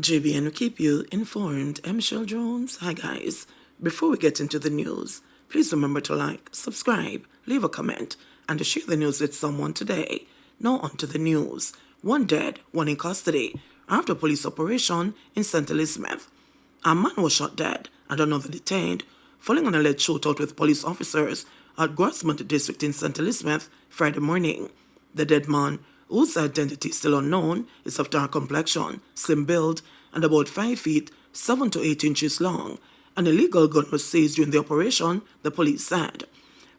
JBNN will keep you informed. I'm Michelle Jones. Hi guys. Before we get into the news, please remember to like, subscribe, leave a comment, and to share the news with someone today. Now on to the news. One dead, one in custody after police operation in St. Elizabeth. A man was shot dead and another detained following an alleged shootout with police officers at Grossmont District in St. Elizabeth Friday morning. The dead man, whose identity is still unknown, is of dark complexion, slim build, and about 5 feet 7 to 8 inches long. An illegal gun was seized during the operation, the police said.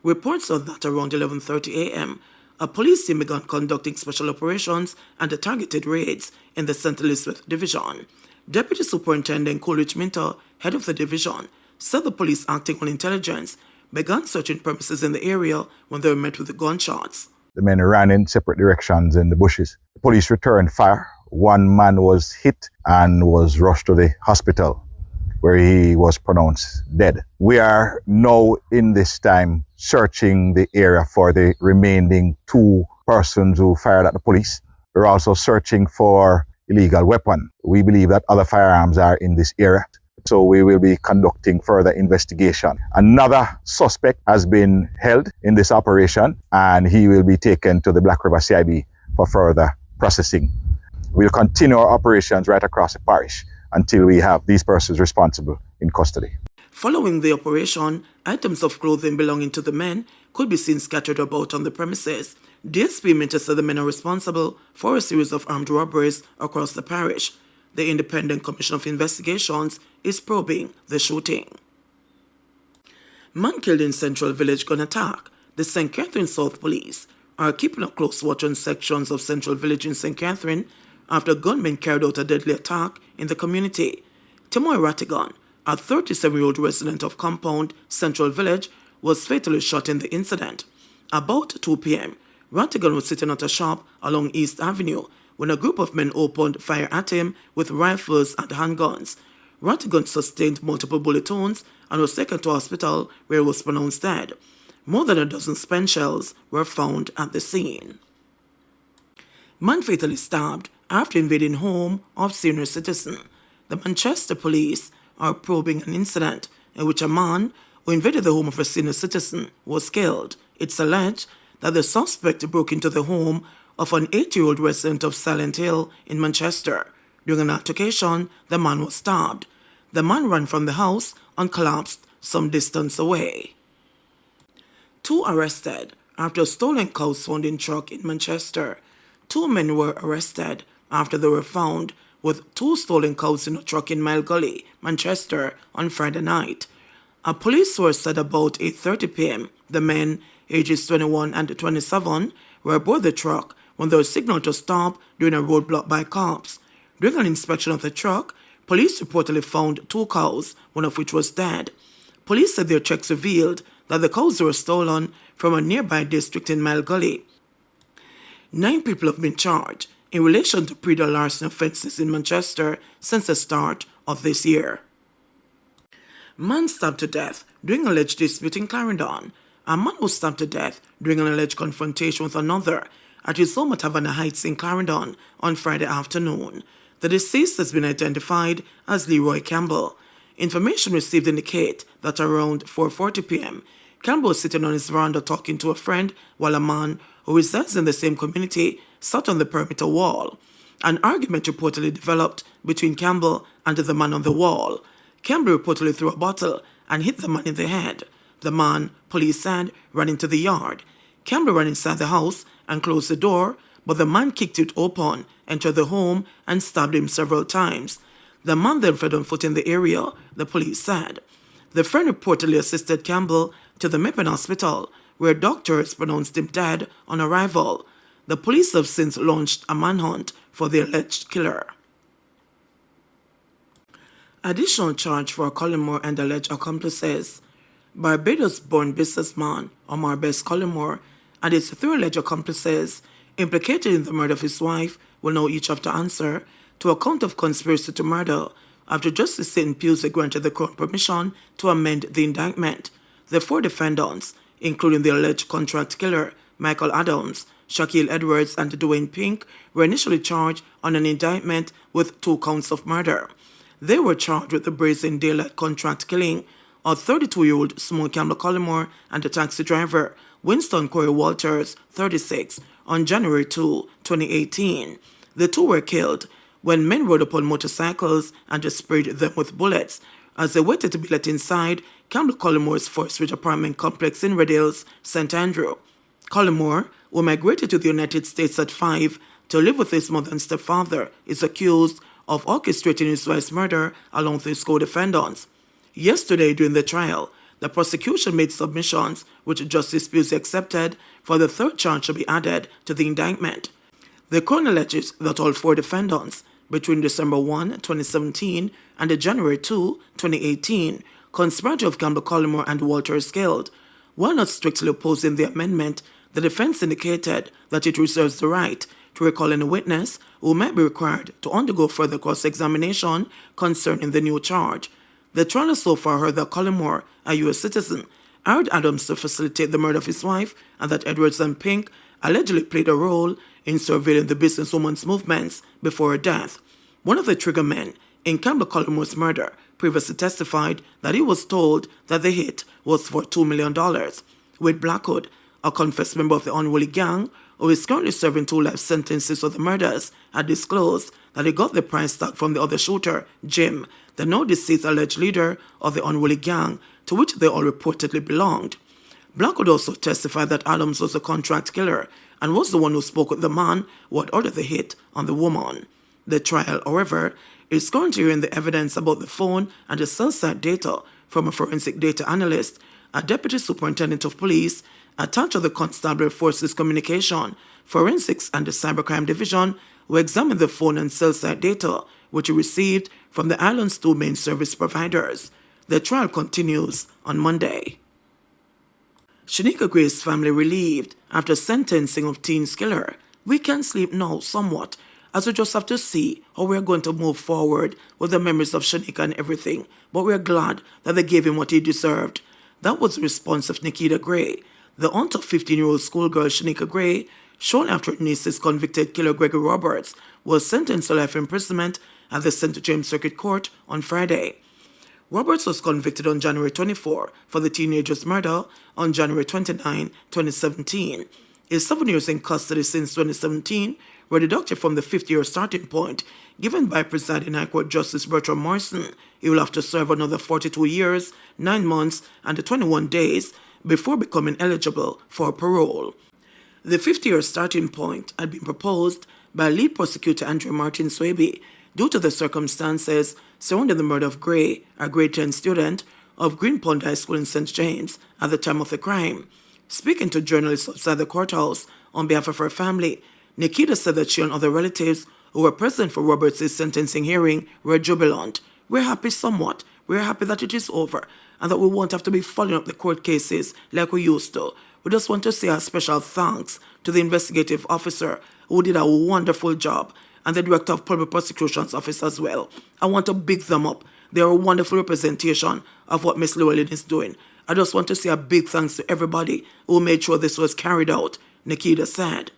Reports are that around 11:30 a.m., a police team began conducting special operations and targeted raids in the St. Elizabeth Division. Deputy Superintendent Coleridge Minter, head of the division, said the police, acting on intelligence, began searching premises in the area when they were met with the gunshots. The men ran in separate directions in the bushes. The police returned fire. One man was hit and was rushed to the hospital, where he was pronounced dead. We are now in this time searching the area for the remaining 2 persons who fired at the police. We're also searching for illegal weapon. We believe that other firearms are in this area, so we will be conducting further investigation. Another suspect has been held in this operation, and he will be taken to the Black River CIB for further processing. We'll continue our operations right across the parish until we have these persons responsible in custody. Following the operation, items of clothing belonging to the men could be seen scattered about on the premises. DSP Minter said the men are responsible for a series of armed robberies across the parish. The Independent Commission of Investigations is probing the shooting. Man killed in Central Village gun attack. The St. Catherine South Police are keeping a close watch on sections of Central Village in St. Catherine after gunmen carried out a deadly attack in the community. Timoy Rattigan, a 37-year-old resident of Compound, Central Village, was fatally shot in the incident. About 2 p.m., Rattigan was sitting at a shop along East Avenue when a group of men opened fire at him with rifles and handguns. Rattigan sustained multiple bullet wounds and was taken to hospital where he was pronounced dead. More than a dozen spent shells were found at the scene. Man fatally stabbed after invading home of senior citizen. The Manchester police are probing an incident in which a man who invaded the home of a senior citizen was killed. It's alleged that the suspect broke into the home of an 8-year-old resident of Silent Hill in Manchester. During an altercation, the man was stabbed. The man ran from the house and collapsed some distance away. 2 arrested after a stolen cows found in truck in Manchester. 2 men were arrested after they were found with 2 stolen cows in a truck in Mile Gully, Manchester, on Friday night. A police source said about 8:30 p.m. the men, ages 21 and 27, were aboard the truck when they were signaled to stop during a roadblock by cops. During an inspection of the truck, police reportedly found 2 cows, one of which was dead. Police said their checks revealed that the cows were stolen from a nearby district in Mile Gully. 9 people have been charged in relation to pre-dawn larceny offences in Manchester since the start of this year. Man stabbed to death during alleged dispute in Clarendon. A man was stabbed to death during an alleged confrontation with another at his home at Havana Heights in Clarendon on Friday afternoon. The deceased has been identified as Leroy Campbell. Information received indicate that around 4:40 p.m., Campbell was sitting on his veranda talking to a friend while a man who resides in the same community sat on the perimeter wall. An argument reportedly developed between Campbell and the man on the wall. Campbell reportedly threw a bottle and hit the man in the head. The man, police said, ran into the yard. Campbell ran inside the house and closed the door, but the man kicked it open, entered the home, and stabbed him several times. The man then fled on foot in the area, the police said. The friend reportedly assisted Campbell to the Meppen Hospital, where doctors pronounced him dead on arrival. The police have since launched a manhunt for the alleged killer. Additional charge for Collymore and alleged accomplices. Barbados-born businessman Omar Bess Collymore and his 3 alleged accomplices implicated in the murder of his wife will now each have to answer to a count of conspiracy to murder after Justice St. Pusey granted the Crown permission to amend the indictment. The 4 defendants, including the alleged contract killer Michael Adams, Shaquille Edwards and Dwayne Pink, were initially charged on an indictment with 2 counts of murder. They were charged with the brazen daylight contract killing of 32-year-old Simone Campbell Collymore and the taxi driver, Winston Corey Walters, 36, on January 2, 2018. The two were killed when men rode upon motorcycles and just sprayed them with bullets. As they waited to be let inside Campbell Collymore's Forest Ridge apartment complex in Red Hills, St. Andrew. Collymore, who migrated to the United States at 5 to live with his mother and stepfather, is accused of orchestrating his wife's murder along with his co-defendants. Yesterday, during the trial, the prosecution made submissions which Justice Pusey accepted for the third charge to be added to the indictment. The coroner alleges that all 4 defendants, between December 1, 2017 and January 2, 2018, conspired to have Campbell Collymore and Walters killed. While not strictly opposing the amendment, the defense indicated that it reserves the right to recall any witness who might be required to undergo further cross-examination concerning the new charge. The trial has so far heard that Collymore, a U.S. citizen, hired Adams to facilitate the murder of his wife and that Edwards and Pink allegedly played a role in surveilling the businesswoman's movements before her death. One of the triggermen in Campbell Collymore's murder previously testified that he was told that the hit was for $2 million. Wade Blackwood, a confessed member of the unruly gang, who is currently serving 2 life sentences for the murders, had disclosed that he got the price tag from the other shooter, Jim, the now deceased alleged leader of the unruly gang to which they all reportedly belonged. Blackwood also testified that Adams was a contract killer and was the one who spoke with the man who had ordered the hit on the woman. The trial, however, is currently hearing the evidence about the phone and the cell site data from a forensic data analyst, a deputy superintendent of police attached to the Constabulary Forces Communication, Forensics and the Cybercrime Division, who examined the phone and cell site data which he received from the island's 2 main service providers. The trial continues on Monday. Shanika Gray's family relieved after sentencing of teen killer. We can sleep now somewhat, as we just have to see how we're going to move forward with the memories of Shanika and everything, but we're glad that they gave him what he deserved. That was the response of Nikita Gray, the aunt of 15-year-old schoolgirl Shanika Gray, shortly after her niece's convicted killer Gregory Roberts was sentenced to life imprisonment at the St. James Circuit Court on Friday. Roberts was convicted on January 24 for the teenager's murder on January 29, 2017. His 7 years in custody since 2017 were deducted from the 50-year starting point given by presiding High Court Justice Bertram Morrison. He will have to serve another 42 years, 9 months, and 21 days before becoming eligible for parole. The 50-year starting point had been proposed by lead prosecutor Andrew Martin Swaby due to the circumstances surrounding the murder of Gray, a grade 10 student of Green Pond High School in St. James, at the time of the crime. Speaking to journalists outside the courthouse on behalf of her family, Nikita said that she and other relatives who were present for Roberts' sentencing hearing were jubilant. We're happy somewhat. We're happy that it is over and that we won't have to be following up the court cases like we used to. We just want to say a special thanks to the investigative officer who did a wonderful job and the Director of Public Prosecution's Office as well. I want to big them up. They are a wonderful representation of what Miss Llewellyn is doing. I just want to say a big thanks to everybody who made sure this was carried out, Nikita said.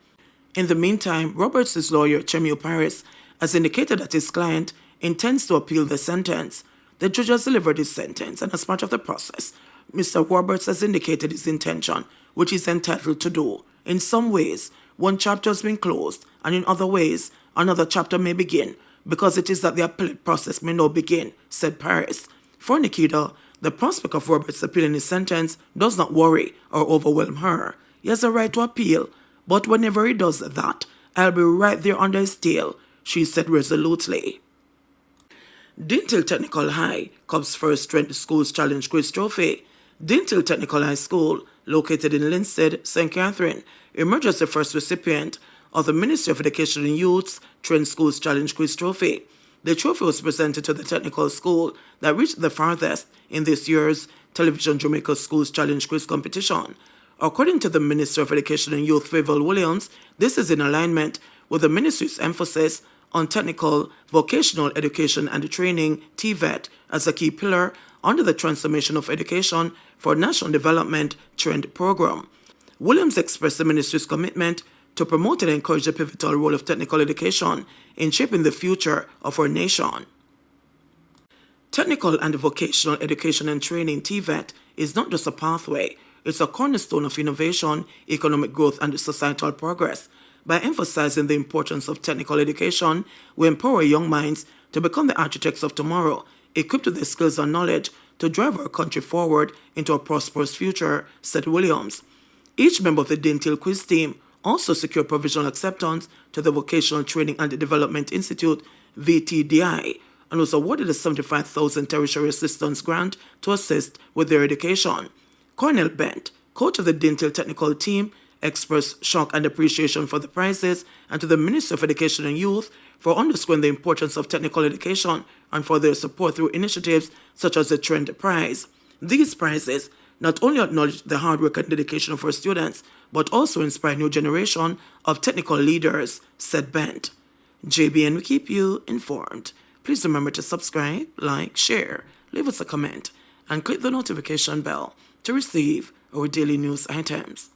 In the meantime, Roberts' lawyer, Chemio Paris, has indicated that his client intends to appeal the sentence. The judge has delivered his sentence, and as part of the process, Mr. Roberts has indicated his intention, which he's entitled to do. In some ways, one chapter has been closed, and in other ways, another chapter may begin, because it is that the appellate process may now begin, said Paris. For Nikita, the prospect of Roberts appealing his sentence does not worry or overwhelm her. He has a right to appeal, but whenever he does that, I'll be right there under his tail, she said resolutely. Dintil Technical High, Cubs' first Strength Schools Challenge Quiz Trophy. Dintil Technical High School, located in Linstead, St. Catherine, emerged as the first recipient of the Ministry of Education and Youth's Trend Schools Challenge Quiz Trophy. The trophy was presented to the technical school that reached the farthest in this year's Television Jamaica Schools Challenge Quiz competition. According to the Minister of Education and Youth, Favour Williams, this is in alignment with the ministry's emphasis on technical, vocational education and training, TVET, as a key pillar under the Transformation of Education for National Development Trend Program. Williams expressed the ministry's commitment to promote and encourage the pivotal role of technical education in shaping the future of our nation. Technical and Vocational Education and Training (TVET) is not just a pathway, it's a cornerstone of innovation, economic growth, and societal progress. By emphasizing the importance of technical education, we empower young minds to become the architects of tomorrow, equipped with the skills and knowledge to drive our country forward into a prosperous future, said Williams. Each member of the Dental Quiz team also secured provisional acceptance to the Vocational Training and Development Institute, VTDI, and was awarded a $75,000 tertiary assistance grant to assist with their education. Cornel Bent, coach of the Dental Technical team, expressed shock and appreciation for the prizes and to the Ministry of Education and Youth for underscoring the importance of technical education and for their support through initiatives such as the Trend Prize. These prizes not only acknowledge the hard work and dedication of our students, but also inspire a new generation of technical leaders, said Bent. JBN will keep you informed. Please remember to subscribe, like, share, leave us a comment, and click the notification bell to receive our daily news items.